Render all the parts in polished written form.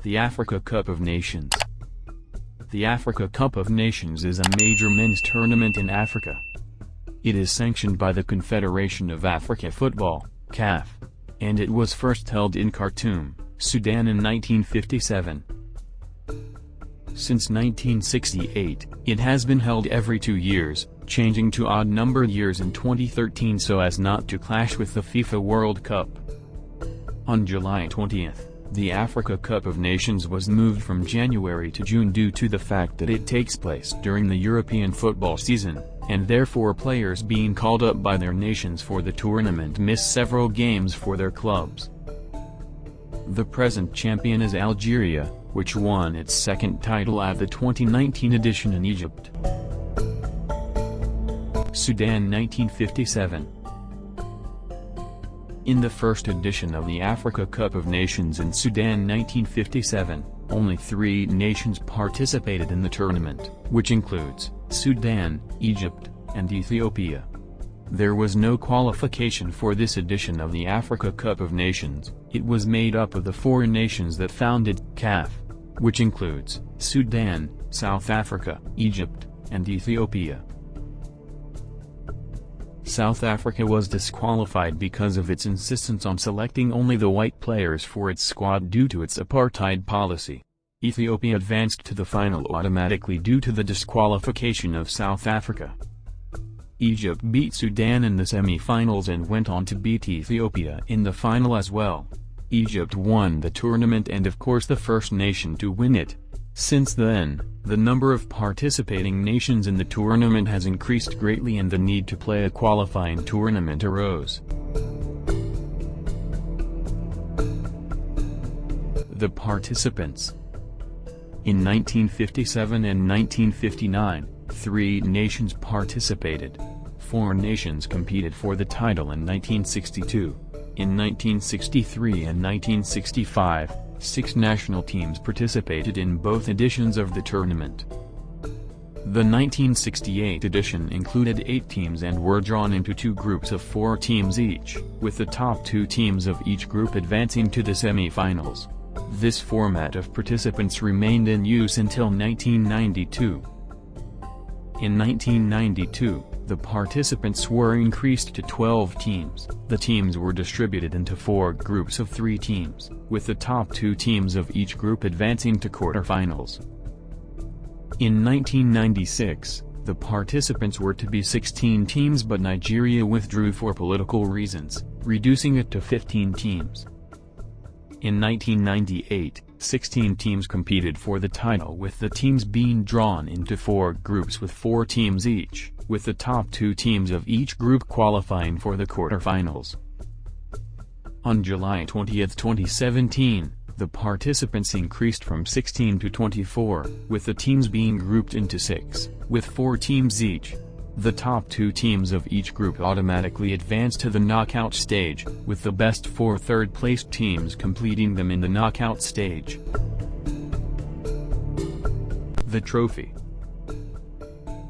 The Africa Cup of Nations. The Africa Cup of Nations is a major men's tournament in Africa. It is sanctioned by the Confederation of Africa Football, CAF, and it was first held in Khartoum, Sudan in 1957. Since 1968, it has been held every 2 years, changing to odd-numbered years in 2013 so as not to clash with the FIFA World Cup. On July 20th, the Africa Cup of Nations was moved from January to June due to the fact that it takes place during the European football season, and therefore players being called up by their nations for the tournament miss several games for their clubs. The present champion is Algeria, which won its second title at the 2019 edition in Egypt. Sudan 1957. In the first edition of the Africa Cup of Nations in Sudan 1957, only 3 nations participated in the tournament, which includes Sudan, Egypt, and Ethiopia. There was no qualification for this edition of the Africa Cup of Nations. It was made up of the 4 nations that founded CAF, which includes Sudan, South Africa, Egypt, and Ethiopia. South Africa was disqualified because of its insistence on selecting only the white players for its squad due to its apartheid policy. Ethiopia advanced to the final automatically due to the disqualification of South Africa. Egypt beat Sudan in the semi-finals and went on to beat Ethiopia in the final as well. Egypt won the tournament and of course the first nation to win it. Since then, the number of participating nations in the tournament has increased greatly and the need to play a qualifying tournament arose. The participants. In 1957 and 1959, 3 nations participated. 4 nations competed for the title in 1962. In 1963 and 1965, 6 national teams participated in both editions of the tournament. The 1968 edition included 8 teams and were drawn into 2 groups of 4 teams each, with the top 2 teams of each group advancing to the semi-finals. This format of participants remained in use until 1992. In 1992, the participants were increased to 12 teams. The teams were distributed into 4 groups of 3 teams, with the top 2 teams of each group advancing to quarterfinals. In 1996, the participants were to be 16 teams but Nigeria withdrew for political reasons, reducing it to 15 teams. In 1998, 16 teams competed for the title with the teams being drawn into 4 groups with 4 teams each, with the top 2 teams of each group qualifying for the quarterfinals. On July 20, 2017, the participants increased from 16 to 24, with the teams being grouped into 6, with 4 teams each. The top 2 teams of each group automatically advance to the knockout stage, with the best 4 third-placed teams completing them in the knockout stage. The trophy.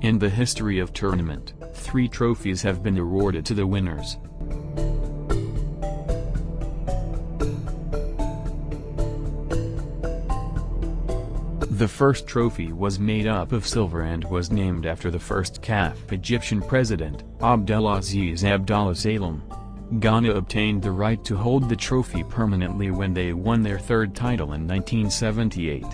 In the history of tournament, 3 trophies have been awarded to the winners. The first trophy was made up of silver and was named after the first CAF Egyptian president, Abdelaziz Abdallah Salem. Ghana obtained the right to hold the trophy permanently when they won their 3rd title in 1978.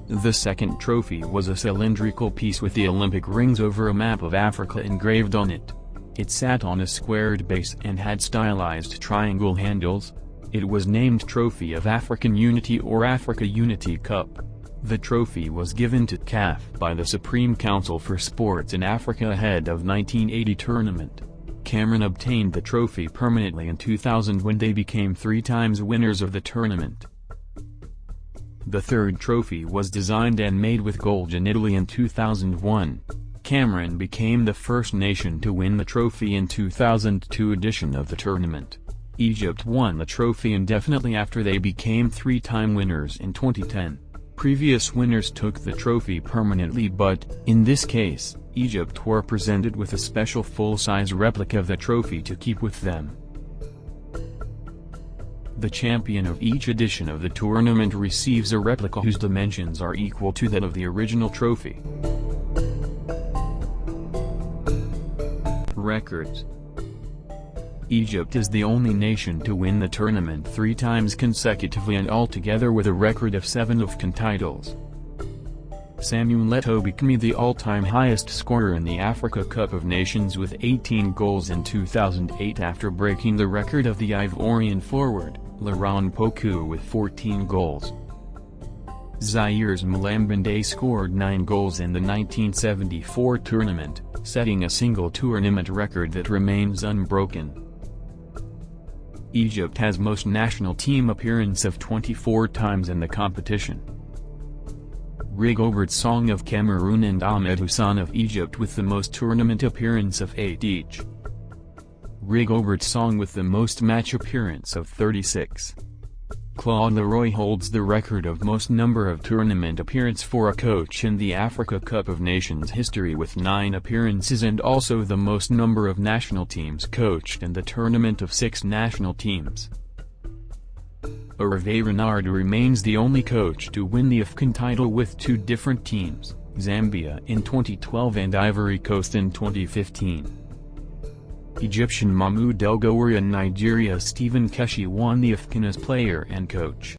The second trophy was a cylindrical piece with the Olympic rings over a map of Africa engraved on it. It sat on a squared base and had stylized triangle handles. It was named Trophy of African Unity or Africa Unity Cup. The trophy was given to CAF by the Supreme Council for Sports in Africa ahead of 1980 tournament. Cameroon obtained the trophy permanently in 2000 when they became 3 times winners of the tournament. The third trophy was designed and made with gold in Italy in 2001. Cameroon became the first nation to win the trophy in 2002 edition of the tournament. Egypt won the trophy indefinitely after they became 3-time winners in 2010. Previous winners took the trophy permanently but, in this case, Egypt were presented with a special full-size replica of the trophy to keep with them. The champion of each edition of the tournament receives a replica whose dimensions are equal to that of the original trophy. Records. Egypt is the only nation to win the tournament 3 times consecutively and altogether with a record of 7 AFCON titles. Samuel Eto'o became the all-time highest scorer in the Africa Cup of Nations with 18 goals in 2008 after breaking the record of the Ivorian forward, Laurent Pokou, with 14 goals. Zaire's Malambande scored 9 goals in the 1974 tournament, setting a single tournament record that remains unbroken. Egypt has most national team appearances of 24 times in the competition. Rigobert Song of Cameroon and Ahmed Hussein of Egypt with the most tournament appearance of 8 each. Rigobert Song with the most match appearance of 36. Claude Leroy holds the record of most number of tournament appearance for a coach in the Africa Cup of Nations history with 9 appearances and also the most number of national teams coached in the tournament of 6 national teams. Hervé Renard remains the only coach to win the AFCON title with 2 different teams, Zambia in 2012 and Ivory Coast in 2015. Egyptian Mahmoud El Ghouri and Nigeria's Stephen Keshi won the AFCON as player and coach.